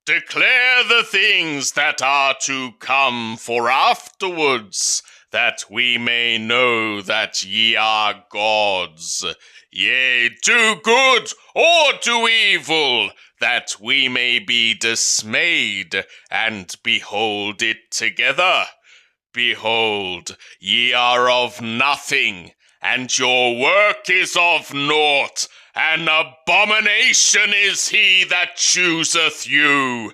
declare the things that are to come for afterwards, that we may know that ye are gods. Yea, do good or do evil, that we may be dismayed, and behold it together. Behold, ye are of nothing, and your work is of naught. An abomination is he that chooseth you.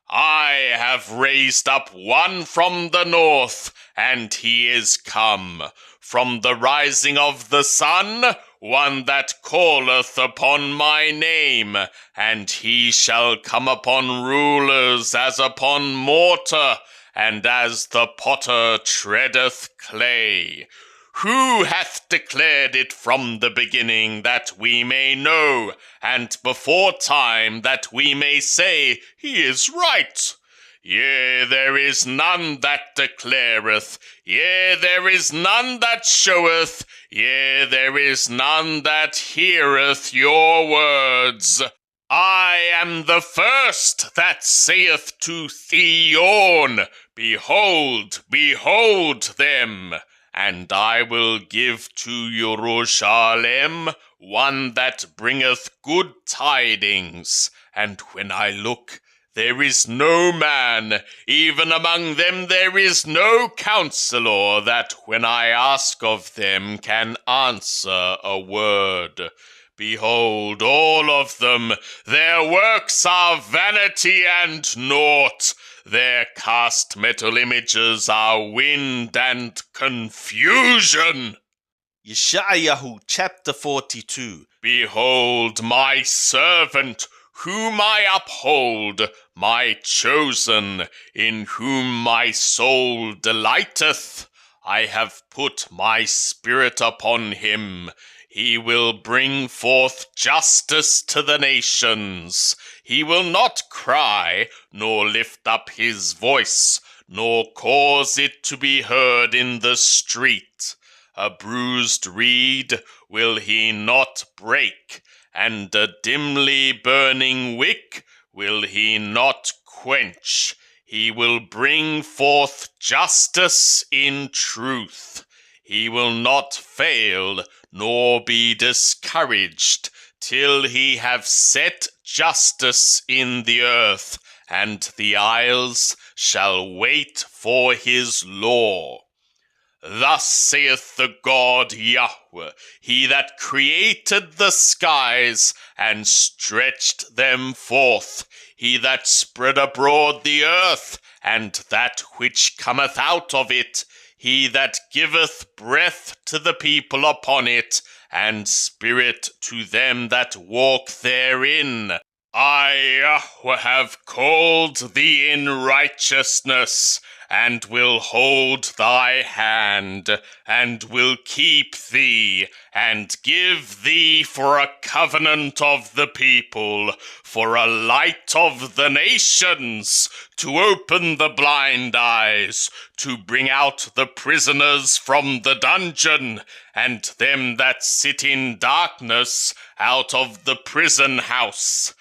I have raised up one from the north, and he is come. From the rising of the sun, one that calleth upon my name, and he shall come upon rulers as upon mortar, and as the potter treadeth clay. Who hath declared it from the beginning, that we may know, and before time, that we may say, he is right? Yea, there is none that declareth, yea, there is none that showeth, yea, there is none that heareth your words. I am the first that saith to Theon, behold, behold them. And I will give to Jerusalem one that bringeth good tidings. And when I look, there is no man, even among them there is no counselor, that when I ask of them can answer a word. Behold, all of them, their works are vanity and naught. Their cast metal images are wind and confusion. Yeshayahu chapter 42. Behold my servant, whom I uphold, my chosen, in whom my soul delighteth. I have put my spirit upon him. He will bring forth justice to the nations. He will not cry, nor lift up his voice, nor cause it to be heard in the street. A bruised reed will he not break, and a dimly burning wick will he not quench. He will bring forth justice in truth. He will not fail, nor be discouraged, till he have set justice in the earth, and the isles shall wait for his law. Thus saith the God Yahweh, he that created the skies and stretched them forth, he that spread abroad the earth, and that which cometh out of it, he that giveth breath to the people upon it, and spirit to them that walk therein. I, Yahweh, have called thee in righteousness, and will hold thy hand, and will keep thee, and give thee for a covenant of the people, for a light of the nations, to open the blind eyes, to bring out the prisoners from the dungeon, and them that sit in darkness out of the prison house.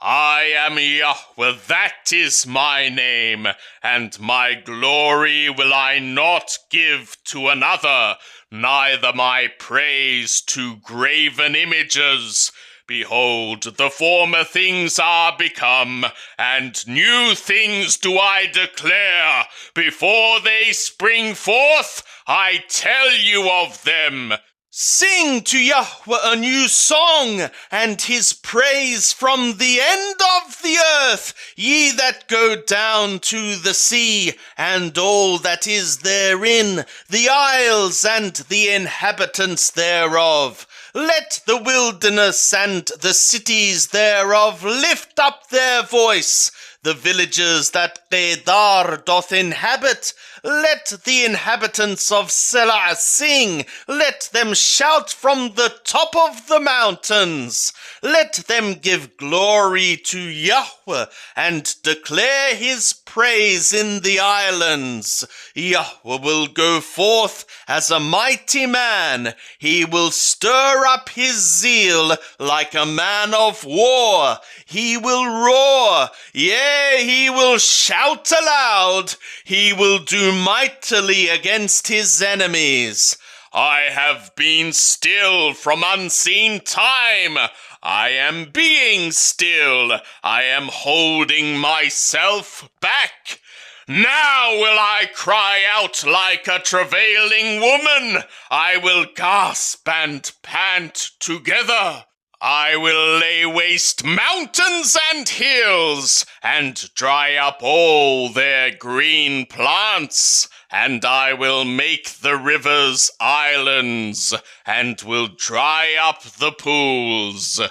I am Yahweh, that is my name, and my glory will I not give to another, neither my praise to graven images. Behold, the former things are become, and new things do I declare. Before they spring forth, I tell you of them. Sing to Yahweh a new song, and his praise from the end of the earth, ye that go down to the sea, and all that is therein, the isles and the inhabitants thereof. Let the wilderness and the cities thereof lift up their voice. The villages that Kedar doth inhabit, let the inhabitants of Selah sing. Let them shout from the top of the mountains. Let them give glory to Yahweh and declare his praise in the islands. Yahweh will go forth as a mighty man. He will stir up his zeal like a man of war. He will roar, yea, Yea, he will shout aloud. He will do mightily against his enemies. I have been still from unseen time. I am being still. I am holding myself back. Now will I cry out like a travailing woman. I will gasp and pant together. I will lay waste mountains and hills, and dry up all their green plants, and I will make the rivers islands, and will dry up the pools.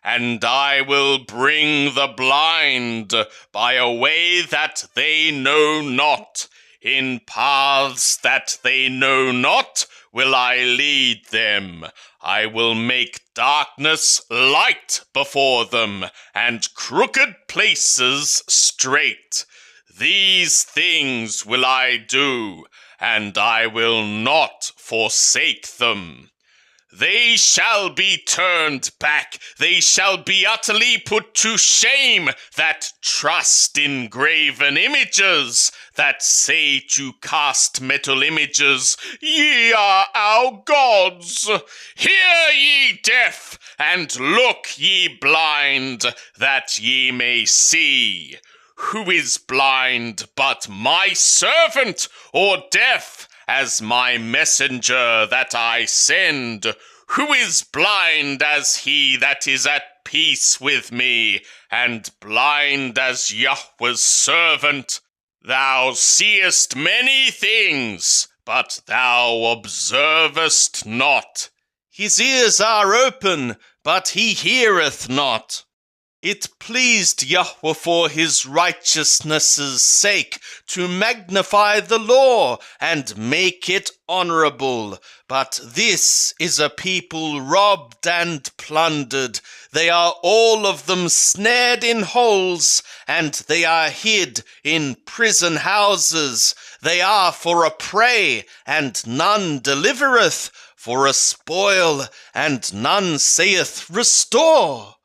And I will bring the blind by a way that they know not, in paths that they know not will I lead them. I will make darkness light before them, and crooked places straight. These things will I do, and I will not forsake them. They shall be turned back, they shall be utterly put to shame, that trust in graven images, that say to cast metal images, Ye are our gods. Hear ye deaf, and look ye blind, that ye may see. Who is blind but my servant, or deaf as my messenger that I send? Who is blind as he that is at peace with me, and blind as Yahweh's servant? Thou seest many things, but thou observest not. His ears are open, but he heareth not. It pleased Yahweh for his righteousness' sake to magnify the law and make it honorable. But this is a people robbed and plundered. They are all of them snared in holes, and they are hid in prison houses. They are for a prey, and none delivereth, for a spoil, and none saith, Restore.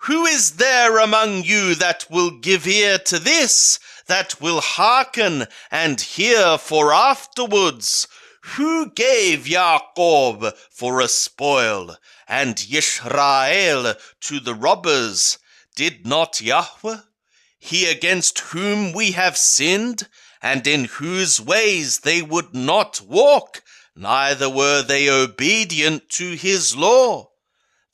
Who is there among you that will give ear to this, that will hearken and hear for afterwards? Who gave Jacob for a spoil, and Yisrael to the robbers? Did not Yahweh? He against whom we have sinned, and in whose ways they would not walk, neither were they obedient to his law.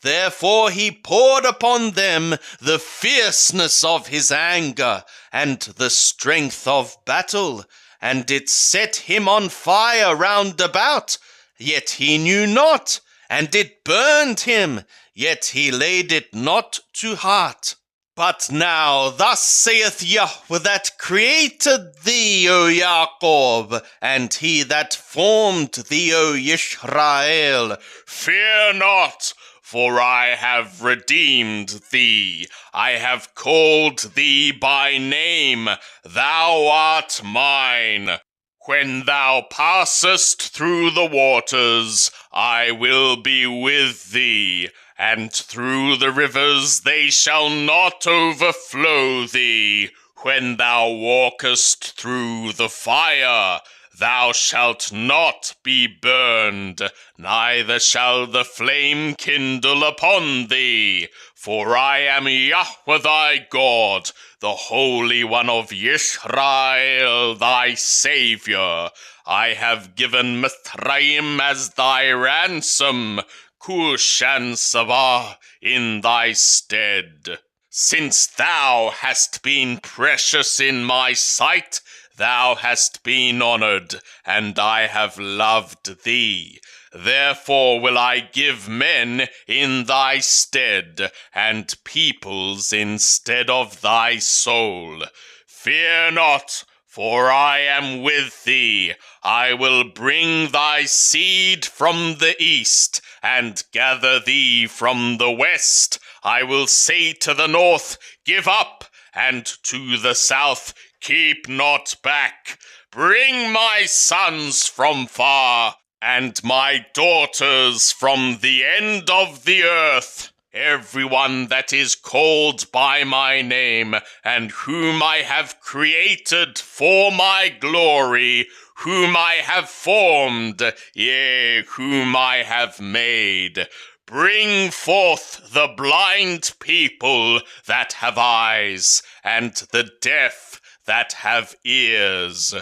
Therefore he poured upon them the fierceness of his anger and the strength of battle, and it set him on fire round about, yet he knew not, and it burned him, yet he laid it not to heart. But now thus saith Yahweh that created thee, O Jacob, and he that formed thee, O Yisrael, Fear not, for I have redeemed thee. I have called thee by name. Thou art mine. When thou passest through the waters, I will be with thee, and through the rivers they shall not overflow thee. When thou walkest through the fire, thou shalt not be burned, neither shall the flame kindle upon thee. For I am Yahweh thy God, the Holy One of Yisrael, thy Saviour. I have given Mithraim as thy ransom, Cush and Saba in thy stead. Since thou hast been precious in my sight, thou hast been honored, and I have loved thee. Therefore will I give men in thy stead, and peoples instead of thy soul. Fear not, for I am with thee. I will bring thy seed from the east, and gather thee from the west. I will say to the north, Give up, and to the south, Keep not back. Bring my sons from far, and my daughters from the end of the earth. everyone that is called by my name, and whom I have created for my glory, whom I have formed, yea, whom I have made. Bring forth the blind people that have eyes, and the deaf that have ears.